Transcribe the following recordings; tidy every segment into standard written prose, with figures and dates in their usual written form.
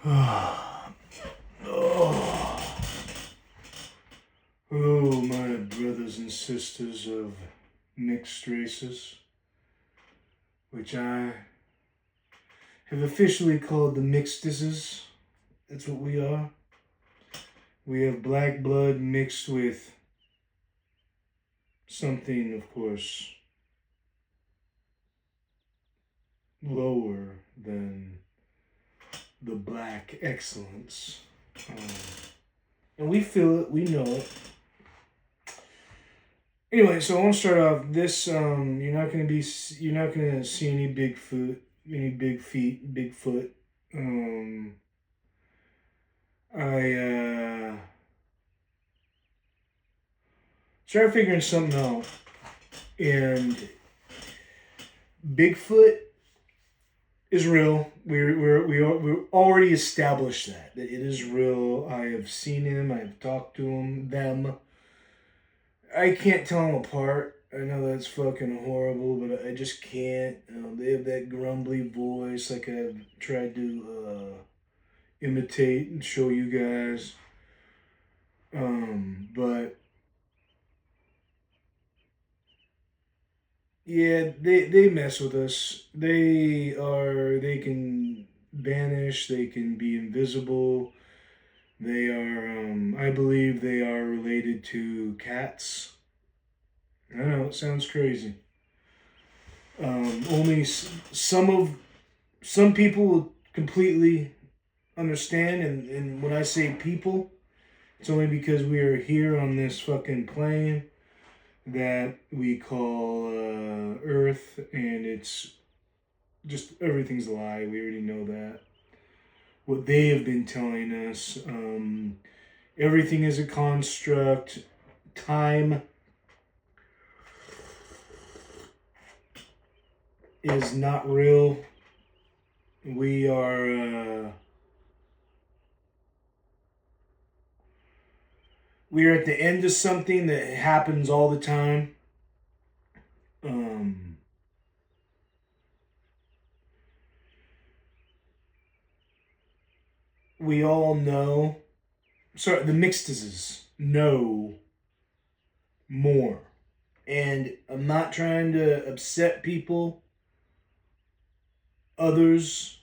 Oh. Hello, my brothers and sisters of mixed races, which I have officially called the Mixedeses. That's what we are. We have black blood mixed with something, of course, lower than the black excellence. And we feel it, we know it. Anyway, so I want to start off this. You're not gonna see any Bigfoot, Bigfoot. I started figuring something out, and Bigfoot is real. We already established that it is real. I have seen him. I have talked to him. Them. I can't tell them apart. I know that's fucking horrible, but I just can't. They have that grumbly voice, like I've tried to imitate and show you guys. But yeah, they mess with us. They can vanish. They can be invisible. They are, I believe they are related to cats. I know, it sounds crazy. Only some people will completely understand, and when I say people, it's only because we are here on this fucking plane that we call Earth, and it's just everything's a lie. We already know that. What they have been telling us, everything is a construct. Time is not real. We are at the end of something that happens all the time. We all know. Sorry, the Mixedeses know more. And I'm not trying to upset people, others,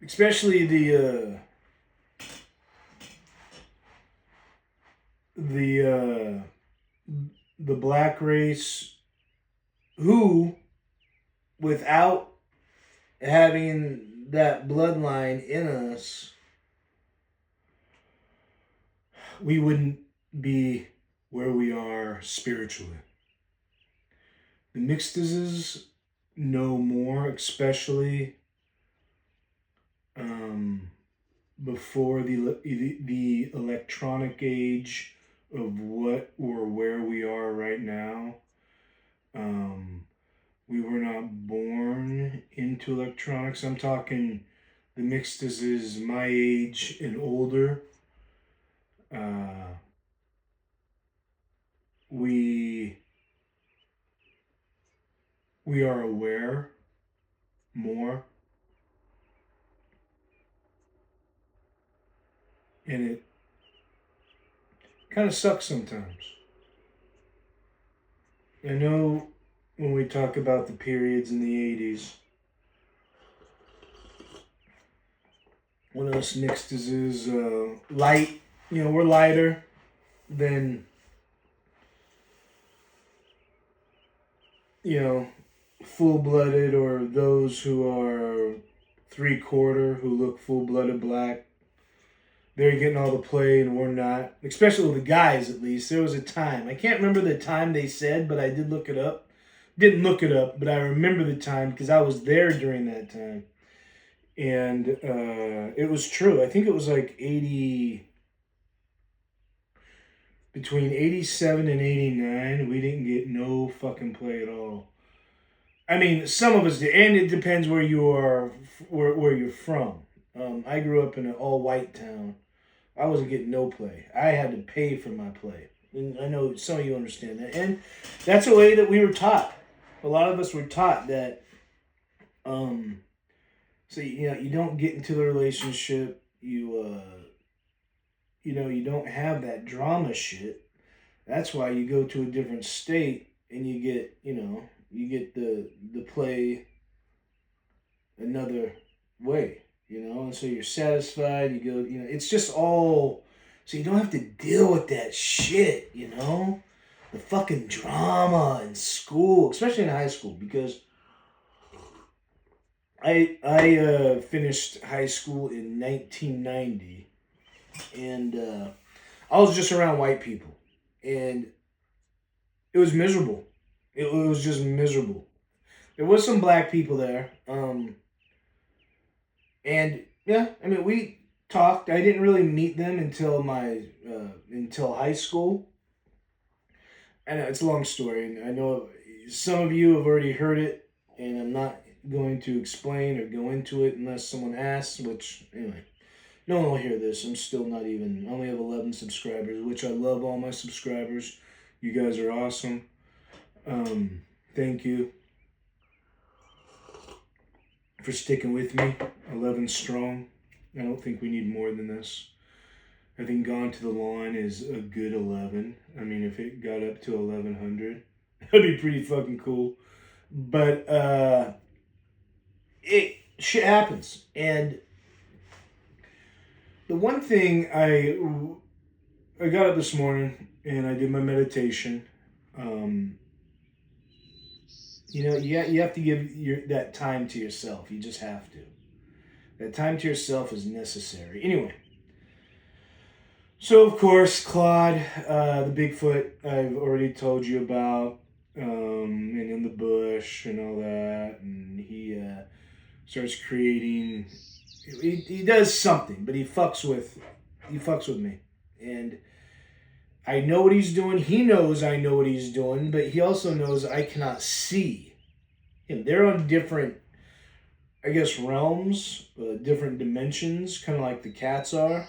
especially the black race, who, without having that bloodline in us, we wouldn't be where we are spiritually. The Mixedeses know more, especially before the electronic age of what or where we are right now. We were not born into electronics. I'm talking the Mixedeses my age and older. We are aware more, and it kind of sucks sometimes. I know when we talk about the periods in the 80s, when us Mixedeses light, we're lighter than, full-blooded, or those who are three-quarter, who look full-blooded black. They're getting all the play and we're not. Especially with the guys, at least. There was a time. I can't remember the time they said, but I did look it up. Didn't look it up, but I remember the time because I was there during that time. And it was true. I think it was like between 87 and 89, we didn't get no fucking play at all. I mean, some of us did, and it depends where you are, where you're from. I grew up in an all-white town. I wasn't getting no play. I had to pay for my play. And I know some of you understand that. And that's a way that we were taught. A lot of us were taught that So you don't get into the relationship. You don't have that drama shit. That's why you go to a different state and you get the play another way, and so you're satisfied. You go, it's just all so you don't have to deal with that shit. The fucking drama in school, especially in high school, because I finished high school in 1990, and I was just around white people, and it was miserable. It was just miserable. There was some black people there, and yeah, I mean we talked. I didn't really meet them until high school. I know it's a long story, and I know some of you have already heard it, and I'm not going to explain or go into it unless someone asks. Which anyway, no one will hear this. I'm still not even. I only have 11 subscribers, which I love all my subscribers. You guys are awesome. Thank you for sticking with me. 11 strong. I don't think we need more than this. I think Gone to the Lawn is a good 11. I mean, if it got up to 1100, that'd be pretty fucking cool. But shit happens, and the one thing I got up this morning and I did my meditation. You have to give that time to yourself. You just have to. That time to yourself is necessary. Anyway, so of course, Claude, the Bigfoot, I've already told you about, and in the bush and all that, and he starts creating. He does something, but he fucks with me, and I know what he's doing. He knows I know what he's doing, but he also knows I cannot see him. They're on different, I guess, realms, different dimensions, kind of like the cats are.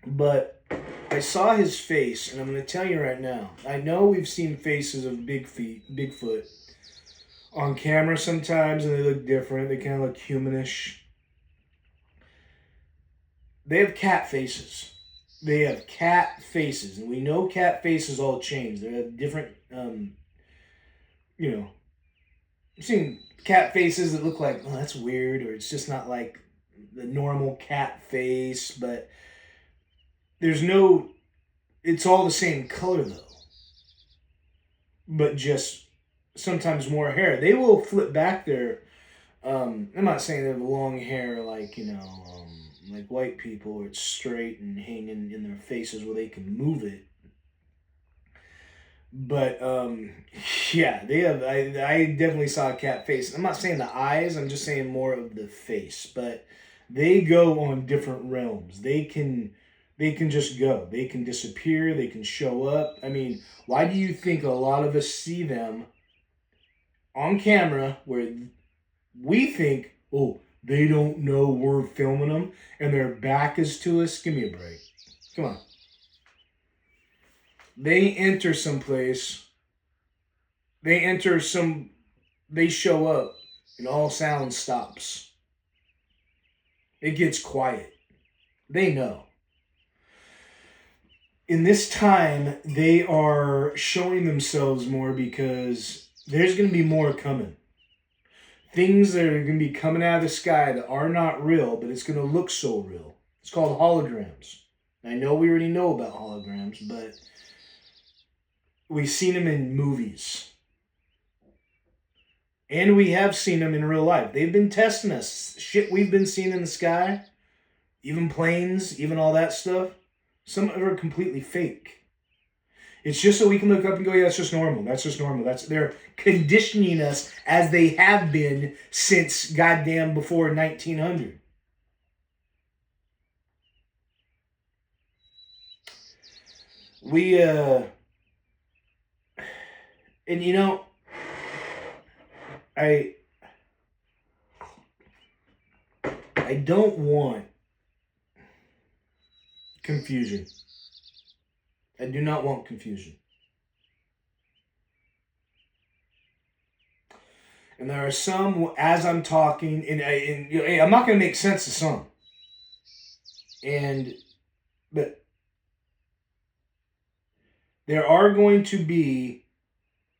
But I saw his face, and I'm going to tell you right now. I know we've seen faces of Bigfoot on camera sometimes, and they look different. They kind of look humanish. They have cat faces. They have cat faces, and we know cat faces all change. They have different, I've seen cat faces that look like, oh, that's weird, or it's just not like the normal cat face, but it's all the same color though, but just sometimes more hair. They will flip back their, I'm not saying they have long hair like, like white people, where it's straight and hanging in their faces where they can move it. But yeah, they have. I definitely saw a cat face. I'm not saying the eyes. I'm just saying more of the face. But they go on different realms. They can just go. They can disappear. They can show up. I mean, why do you think a lot of us see them on camera where we think, oh, they don't know we're filming them, and their back is to us? Give me a break. Come on. They enter someplace. They show up, and all sound stops. It gets quiet. They know. In this time, they are showing themselves more because there's going to be more coming. Things that are going to be coming out of the sky that are not real, but it's going to look so real. It's called holograms. I know we already know about holograms, but we've seen them in movies. And we have seen them in real life. They've been testing us. Shit we've been seeing in the sky, even planes, even all that stuff, some of it are completely fake. It's just so we can look up and go, yeah, that's just normal. That's just normal. They're conditioning us as they have been since goddamn before 1900. And I don't want confusion. I do not want confusion. And there are some, as I'm talking, and you know, hey, I'm not going to make sense of some. But there are going to be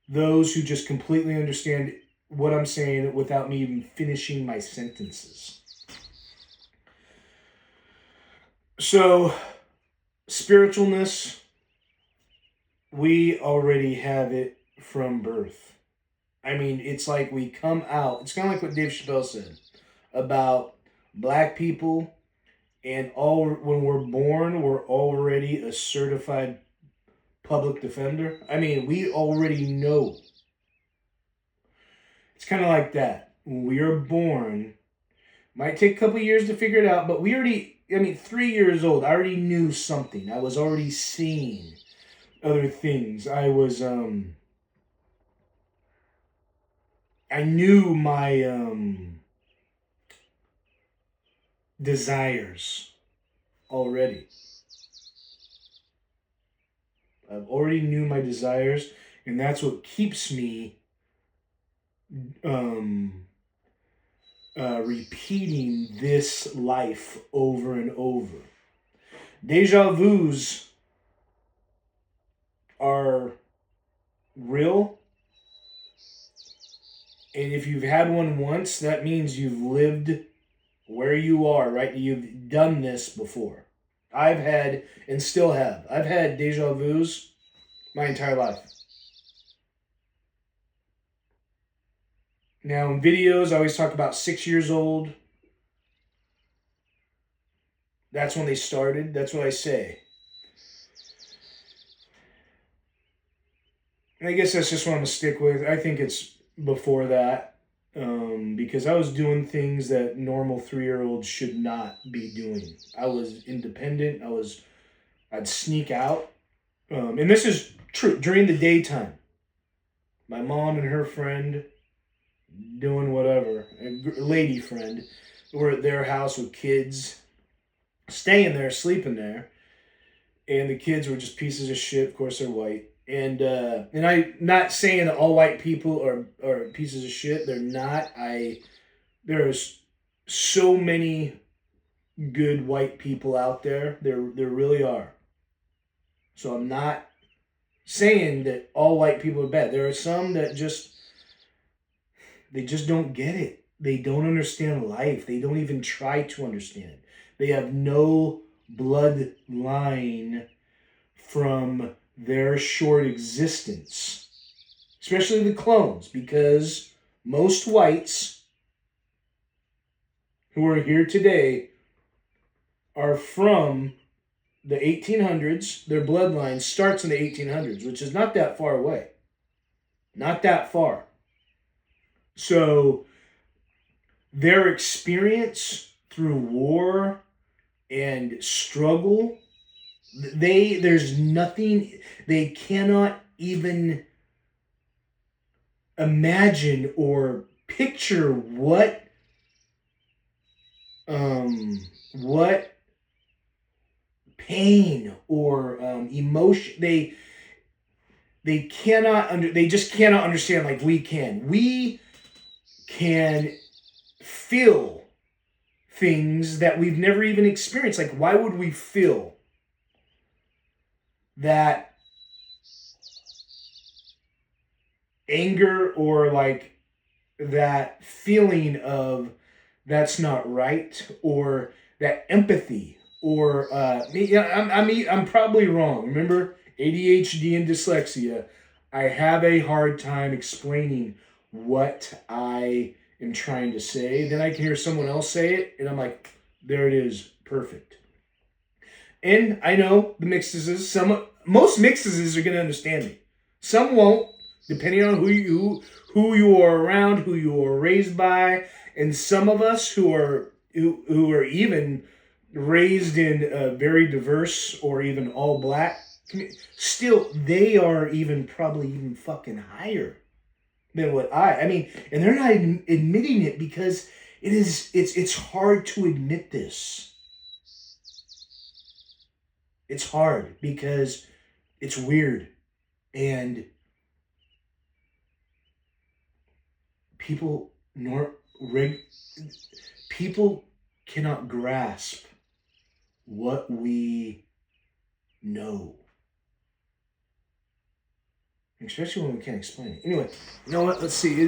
those who just completely understand what I'm saying without me even finishing my sentences. So, spiritualness, we already have it from birth. I mean, it's like we come out. It's kind of like what Dave Chappelle said about black people, and all when we're born, we're already a certified public defender. I mean, we already know. It's kind of like that. When we are born, might take a couple years to figure it out, but we already, I mean, 3 years old, I already knew something. I was already seeing other things. I knew my desires already. I've already knew my desires, and that's what keeps me um, repeating this life over and over. Deja vus are real, and if you've had one once, that means you've lived where you are, right? You've done this before. I've had, and still have, I've had deja vus my entire life. Now, in videos, I always talk about 6 years old. That's when they started. That's what I say. And I guess that's just what I'm going to stick with. I think it's before that. Because I was doing things that normal 3-year-olds should not be doing. I was independent. I'd sneak out. And this is true during the daytime. My mom and her friend doing whatever, a lady friend, were at their house with kids, staying there, sleeping there, and the kids were just pieces of shit. Of course, they're white, and I'm not saying that all white people are pieces of shit. They're not. There's so many good white people out there. There really are. So I'm not saying that all white people are bad. There are some that they just don't get it. They don't understand life. They don't even try to understand it. They have no bloodline from their short existence, especially the clones, because most whites who are here today are from the 1800s. Their bloodline starts in the 1800s, which is not that far away. Not that far. So their experience through war and struggle, there's nothing, they cannot even imagine or picture what pain or emotion they just cannot understand like we can. We can feel things that we've never even experienced. Like, why would we feel that anger or like that feeling of that's not right, or that empathy, or I'm probably wrong. Remember, ADHD and dyslexia. I have a hard time explaining what I am trying to say. Then I can hear someone else say it, and I'm like, there it is, perfect. And I know the mixedeses. Most mixedeses are going to understand me. Some won't, depending on who you are around, who you are raised by, and some of us who are even raised in a very diverse or even all black community, still they are even probably even fucking higher than what I mean, and they're not admitting it because it's hard to admit this. It's hard because it's weird, and people people cannot grasp what we know. Especially when we can't explain it. Anyway, you know what? Let's see.